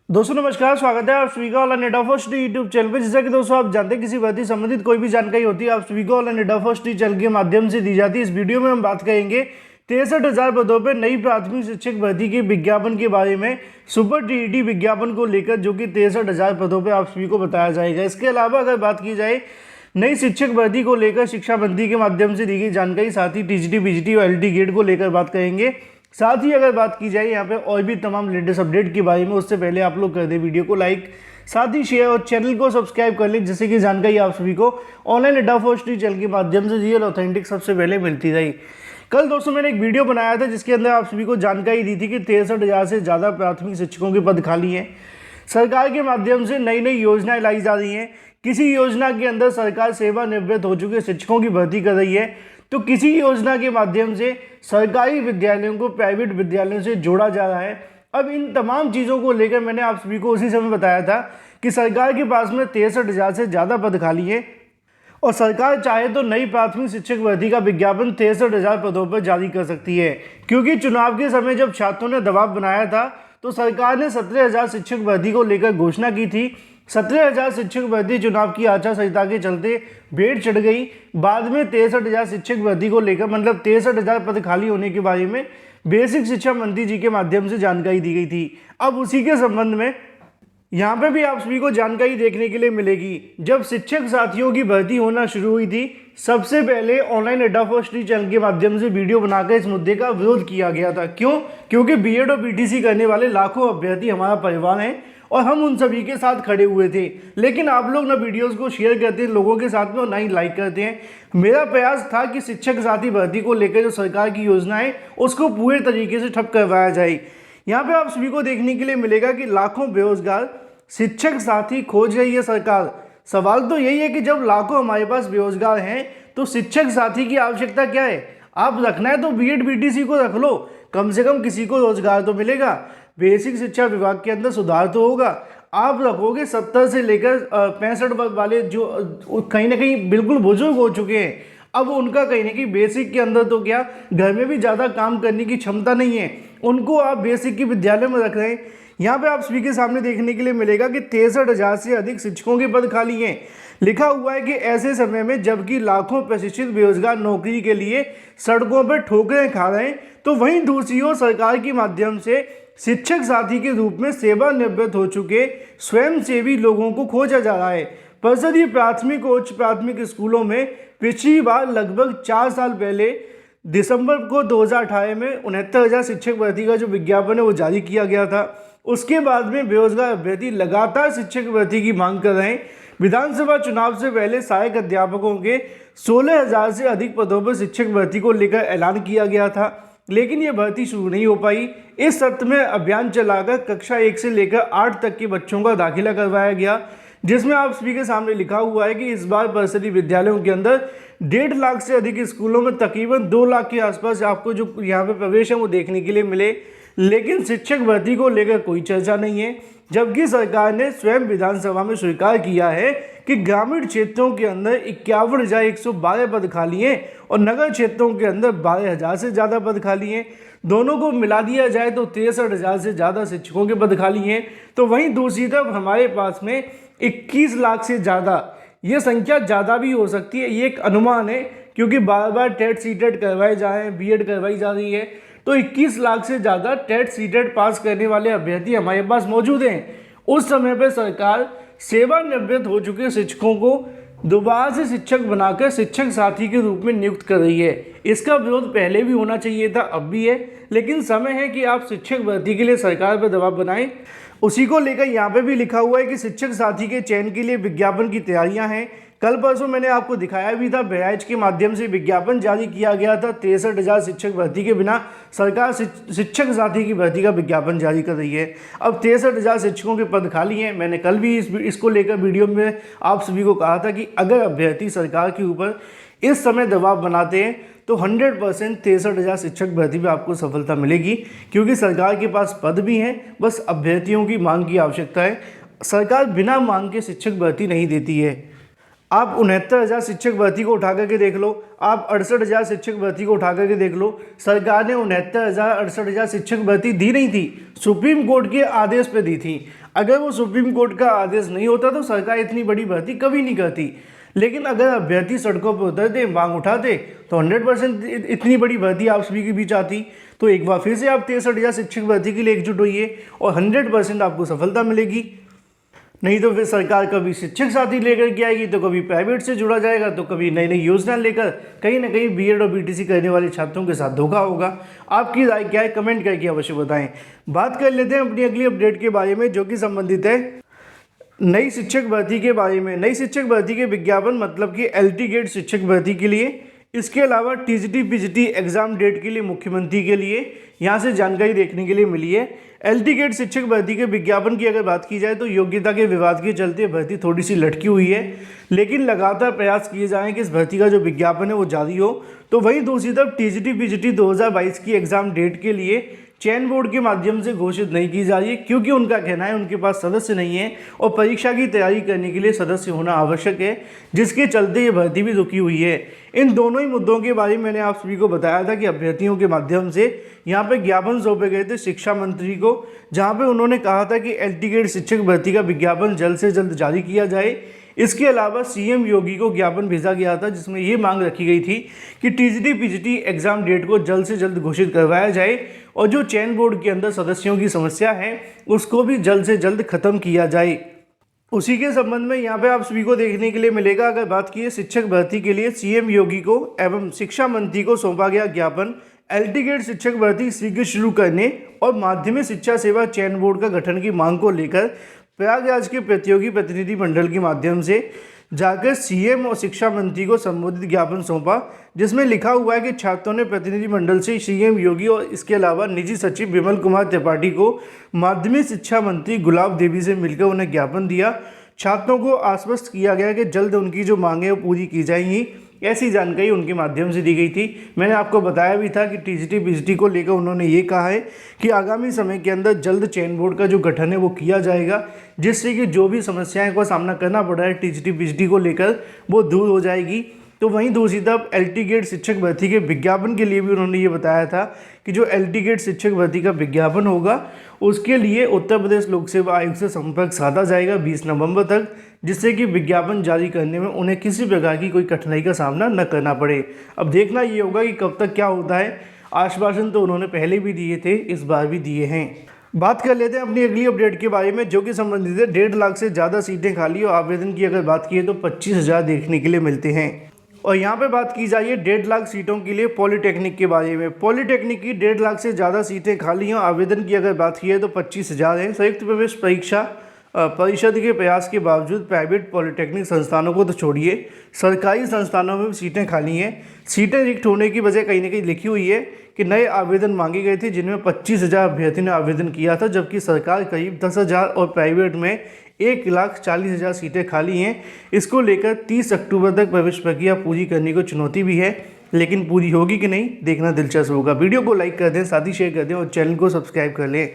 दोस्तों नमस्कार, स्वागत है आप सभी का all India first YouTube channel पे। जैसा कि दोस्तों आप जानते हैं किसी भर्ती संबंधित कोई भी जानकारी होती है आप सभी को ऑल इंडिया फर्स्ट चैनल के माध्यम से दी जाती है। इस वीडियो में हम बात करेंगे 63,000 पदों पर नई प्राथमिक शिक्षक भर्ती के विज्ञापन के बारे में, सुपर टीईटी विज्ञापन को लेकर, जो कि 63,000 पदों पर आप सभी को बताया जाएगा। इसके अलावा अगर बात की जाए नई शिक्षक भर्ती को लेकर शिक्षा मंत्री के माध्यम से दी गई जानकारी, साथ ही टीजीटी पीजीटी और एलटी गेट को लेकर बात करेंगे। साथ ही अगर बात की जाए यहाँ पे और भी तमाम लेटेस्ट अपडेट के बारे में, उससे पहले आप लोग कर दें वीडियो को लाइक, साथ ही शेयर और चैनल को सब्सक्राइब कर लें, जिससे कि जानकारी आप सभी को ऑनलाइन अड्डा फर्स्ट चैनल के माध्यम से रियल ऑथेंटिक सबसे पहले मिलती रही। कल दोस्तों मैंने एक वीडियो बनाया था जिसके अंदर आप सभी को जानकारी दी थी कि 63,000 से ज़्यादा प्राथमिक शिक्षकों के पद खाली हैं। सरकार के माध्यम से नई नई योजनाएं लाई जा रही हैं। किसी योजना के अंदर सरकार सेवानिवृत्त हो चुके शिक्षकों की भर्ती कर रही है, तो किसी योजना के माध्यम से सरकारी विद्यालयों को प्राइवेट विद्यालयों से जोड़ा जा रहा है। अब इन तमाम चीज़ों को लेकर मैंने आप सभी को उसी समय बताया था कि सरकार के पास में 63,000 से ज़्यादा पद खाली है और सरकार चाहे तो नई प्राथमिक शिक्षक भर्ती का विज्ञापन 63,000 पदों पर जारी कर सकती है। क्योंकि चुनाव के समय जब छात्रों ने दबाव बनाया था तो सरकार ने 17,000 शिक्षक भर्ती को लेकर घोषणा की थी। 17,000 शिक्षक भर्ती चुनाव की आचार संहिता के चलते भेड़ चढ़ गई। बाद में 63,000 शिक्षक भर्ती को लेकर, मतलब 63,000 पद खाली होने के बारे में बेसिक शिक्षा मंत्री जी के माध्यम से जानकारी दी गई थी। अब उसी के संबंध में यहाँ पे भी आप सभी को जानकारी देखने के लिए मिलेगी। जब शिक्षक साथियों की भर्ती होना शुरू हुई थी, सबसे पहले ऑनलाइन अड्डा फर्स्ट चैनल के माध्यम से वीडियो बनाकर इस मुद्दे का विरोध किया गया था। क्यों? क्योंकि बीएड और बीटीसी करने वाले लाखों अभ्यर्थी हमारा परिवार हैं और हम उन सभी के साथ खड़े हुए थे। लेकिन आप लोग ना वीडियोस को शेयर करते हैं लोगों के साथ में और ना ही लाइक करते हैं। मेरा प्रयास था कि शिक्षक साथी भर्ती को लेकर जो सरकार की योजना है उसको पूरे तरीके से ठप करवाया जाए। यहाँ पे आप सभी को देखने के लिए मिलेगा कि लाखों बेरोजगार शिक्षक साथी खोज रही है सरकार। सवाल तो यही है कि जब लाखों हमारे पास बेरोजगार हैं तो शिक्षक साथी की आवश्यकता क्या है? आप रखना है तो बीएड बीटीसी को रख लो, कम से कम किसी को रोजगार तो मिलेगा। बेसिक शिक्षा विभाग के अंदर सुधार तो होगा। आप रखोगे 70 से लेकर 65 वाले जो कहीं ना कहीं बिल्कुल बुजुर्ग हो चुके हैं, अब उनका कहीं ना कहीं बेसिक के अंदर तो क्या, घर में भी ज़्यादा काम करने की क्षमता नहीं है, उनको आप बेसिक के विद्यालय में रख रहे हैं। यहाँ पे आप सभी के सामने देखने के लिए मिलेगा कि 63,000 से अधिक शिक्षकों के पद खाली हैं। लिखा हुआ है कि ऐसे समय में जबकि लाखों प्रशिक्षित बेरोजगार नौकरी के लिए सड़कों पर ठोकरें खा रहे हैं, तो वहीं दूसरी ओर सरकार के माध्यम से शिक्षक साथी के रूप में सेवानिवृत्त हो चुके स्वयंसेवी लोगों को खोजा जा रहा है। परिषदीय प्राथमिक और उच्च प्राथमिक स्कूलों में पिछली बार लगभग 4 साल पहले दिसंबर को 2018 में 69,000 शिक्षक भर्ती का जो विज्ञापन है वो जारी किया गया था। उसके बाद में बेरोजगार अभ्यर्थी लगातार शिक्षक भर्ती की मांग कर रहे हैं। विधानसभा चुनाव से पहले सहायक अध्यापकों के 16,000 से अधिक पदों पर शिक्षक भर्ती को लेकर ऐलान किया गया था, लेकिन ये भर्ती शुरू नहीं हो पाई। इस सत्र में अभियान चलाकर कक्षा 1 से लेकर 8 तक के बच्चों का दाखिला करवाया गया, जिसमें आप सभी के सामने लिखा हुआ है कि इस बार परिषदीय विद्यालयों के अंदर 1.5 लाख से अधिक स्कूलों में तकरीबन 2 लाख के आसपास आपको जो यहाँ पे प्रवेश है वो देखने के लिए मिले। लेकिन शिक्षक भर्ती को लेकर कोई चर्चा नहीं है, जबकि सरकार ने स्वयं विधानसभा में स्वीकार किया है कि ग्रामीण क्षेत्रों के अंदर 51,112 पद खाली हैं और नगर क्षेत्रों के अंदर 12,000 से ज़्यादा पद खाली हैं। दोनों को मिला दिया जाए तो 63,000 से ज़्यादा शिक्षकों के पद खाली हैं। तो वहीं दूसरी तरफ हमारे पास में 21 लाख से ज़्यादा, ये संख्या ज़्यादा भी हो सकती है, ये एक अनुमान है, क्योंकि बार बार टेट सीटेट करवाए जा रहे हैं, बीएड करवाई जा रही है, तो 21 लाख से ज़्यादा टेट सीटेट पास करने वाले अभ्यर्थी हमारे पास मौजूद हैं। उस समय पर सरकार सेवानिवृत्त हो चुके शिक्षकों को दोबारा से शिक्षक बनाकर शिक्षक साथी के रूप में नियुक्त कर रही है। इसका विरोध पहले भी होना चाहिए था, अब भी है, लेकिन समय है कि आप शिक्षक भर्ती के लिए सरकार पर दबाव बनाएं। उसी को लेकर यहाँ पे भी लिखा हुआ है कि शिक्षक साथी के चयन के लिए विज्ञापन की तैयारियां हैं। कल परसों मैंने आपको दिखाया भी था, बहराइच के माध्यम से विज्ञापन जारी किया गया था। 63,000 शिक्षक भर्ती के बिना सरकार शिक्षक साथी की भर्ती का विज्ञापन जारी कर रही है। अब 63,000 शिक्षकों के पद खाली हैं। मैंने कल भी इसको लेकर वीडियो में आप सभी को कहा था कि अगर अभ्यर्थी सरकार के ऊपर इस समय दबाव बनाते हैं तो 100% 63,000 शिक्षक भर्ती में आपको सफलता मिलेगी, क्योंकि सरकार के पास पद भी हैं, बस अभ्यर्थियों की मांग की आवश्यकता है। सरकार बिना मांग के शिक्षक भर्ती नहीं देती है। आप 69,000 शिक्षक भर्ती को उठा करके देख लो, आप 68,000 शिक्षक भर्ती को उठा करके देख लो, सरकार ने 69,000 68,000 शिक्षक भर्ती दी नहीं थी, सुप्रीम कोर्ट के आदेश पे दी थी। अगर वो सुप्रीम कोर्ट का आदेश नहीं होता तो सरकार इतनी बड़ी भर्ती कभी नहीं करती। लेकिन अगर अभ्यर्थी सड़कों पर उतरते, मांग उठाते, तो 100% इतनी बड़ी भर्ती आप सभी के बीच आती। तो एक बार फिर से आप 63,000 शिक्षक भर्ती के लिए एकजुट होइए और 100% आपको सफलता मिलेगी। नहीं तो फिर सरकार कभी शिक्षक साथी लेकर के आएगी, तो कभी प्राइवेट से जुड़ा जाएगा, तो कभी नई नई योजना लेकर कहीं ना कहीं बीएड और बीटीसी करने वाले छात्रों के साथ धोखा होगा। आपकी राय क्या है, कमेंट करके अवश्य बताएं। बात कर लेते हैं अपनी अगली अपडेट के बारे में, जो कि संबंधित है नई शिक्षक भर्ती के बारे में। नई शिक्षक भर्ती के विज्ञापन मतलब कि एलटी गेट शिक्षक भर्ती के लिए, इसके अलावा टीजीटी पीजीटी एग्जाम डेट के लिए मुख्यमंत्री के लिए यहाँ से जानकारी देखने के लिए मिली है। एलटी गेट शिक्षक भर्ती के विज्ञापन की अगर बात की जाए तो योग्यता के विवाद के चलते भर्ती थोड़ी सी लटकी हुई है, लेकिन लगातार प्रयास किए जा रहे हैं कि इस भर्ती का जो विज्ञापन है वो जारी हो। तो वहीं दूसरी तरफ टीजीटी पीजीटी 2022 की एग्जाम डेट के लिए चयन बोर्ड के माध्यम से घोषित नहीं की जा रही है, क्योंकि उनका कहना है उनके पास सदस्य नहीं है और परीक्षा की तैयारी करने के लिए सदस्य होना आवश्यक है, जिसके चलते ये भर्ती भी रुकी हुई है। इन दोनों ही मुद्दों के बारे में मैंने आप सभी को बताया था कि अभ्यर्थियों के माध्यम से यहाँ पे ज्ञापन सौंपे गए थे शिक्षा मंत्री को, जहाँ पे उन्होंने कहा था कि एलटी गेट शिक्षक भर्ती का विज्ञापन जल्द से जल्द जारी किया जाए। इसके अलावा सीएम योगी को ज्ञापन भेजा गया था, जिसमें ये मांग रखी गई थी कि टीजीटी पीजीटी एग्जाम डेट को जल्द से जल्द घोषित करवाया जाए और जो चयन बोर्ड के अंदर सदस्यों की समस्या है उसको भी जल्द से जल्द खत्म किया जाए। उसी के संबंध में यहाँ पे आप सभी को देखने के लिए मिलेगा, अगर बात की शिक्षक भर्ती के लिए सीएम योगी को एवं शिक्षा मंत्री को सौंपा गया ज्ञापन एलटी गेट शिक्षक भर्ती शीघ्र शुरू करने और माध्यमिक शिक्षा सेवा चयन बोर्ड का गठन की मांग को लेकर प्रयागराज के प्रतियोगी प्रतिनिधि मंडल के माध्यम से जाकर सीएम और शिक्षा मंत्री को संबोधित ज्ञापन सौंपा, जिसमें लिखा हुआ है कि छात्रों ने प्रतिनिधि मंडल से सीएम योगी और इसके अलावा निजी सचिव विमल कुमार त्रिपाठी को माध्यमिक शिक्षा मंत्री गुलाब देवी से मिलकर उन्हें ज्ञापन दिया। छात्रों को आश्वस्त किया गया कि जल्द उनकी जो मांगें वो पूरी की जाएंगी, ऐसी जानकारी उनके माध्यम से दी गई थी। मैंने आपको बताया भी था कि टीजीटी पीजीटी को लेकर उन्होंने ये कहा है कि आगामी समय के अंदर जल्द चयन बोर्ड का जो गठन है वो किया जाएगा, जिससे कि जो भी समस्याएं को सामना करना पड़ रहा है टीजीटी पीजीटी को लेकर वो दूर हो जाएगी। तो वहीं दूसरी तरफ एलटी गेट शिक्षक भर्ती के विज्ञापन के लिए भी उन्होंने ये बताया था कि जो एलटी गेट शिक्षक भर्ती का विज्ञापन होगा उसके लिए उत्तर प्रदेश लोक सेवा आयोग से संपर्क साधा जाएगा 20 नवंबर तक, जिससे कि विज्ञापन जारी करने में उन्हें किसी प्रकार की कोई कठिनाई का सामना न करना पड़े। अब देखना ये होगा कि कब तक क्या होता है। आश्वासन तो उन्होंने पहले भी दिए थे, इस बार भी दिए हैं। बात कर लेते हैं अपनी अगली अपडेट के बारे में, जो कि संबंधित है 1.5 लाख से ज़्यादा सीटें खाली और आवेदन की अगर बात की तो 25,000 देखने के लिए मिलते हैं। और यहाँ पे बात की जाए 1.5 लाख सीटों के लिए पॉलिटेक्निक के बारे में। पॉलिटेक्निक की 1.5 लाख से ज़्यादा सीटें खाली हैं, आवेदन की अगर बात की है तो 25,000 हैं। संयुक्त प्रवेश परीक्षा परिषद के प्रयास के बावजूद प्राइवेट पॉलिटेक्निक संस्थानों को तो छोड़िए, सरकारी संस्थानों में भी सीटें खाली हैं। सीटें रिक्त होने की वजह कहीं ना कहीं लिखी हुई है कि नए आवेदन मांगे गए थे, जिनमें 25,000 अभ्यर्थी ने आवेदन किया था, जबकि सरकार करीब 10,000 और प्राइवेट में 1,40,000 सीटें खाली हैं। इसको लेकर 30 अक्टूबर तक प्रवेश प्रक्रिया पूरी करने को चुनौती भी है, लेकिन पूरी होगी कि नहीं देखना दिलचस्प होगा। वीडियो को लाइक कर दें, साथ ही शेयर कर दें और चैनल को सब्सक्राइब कर लें।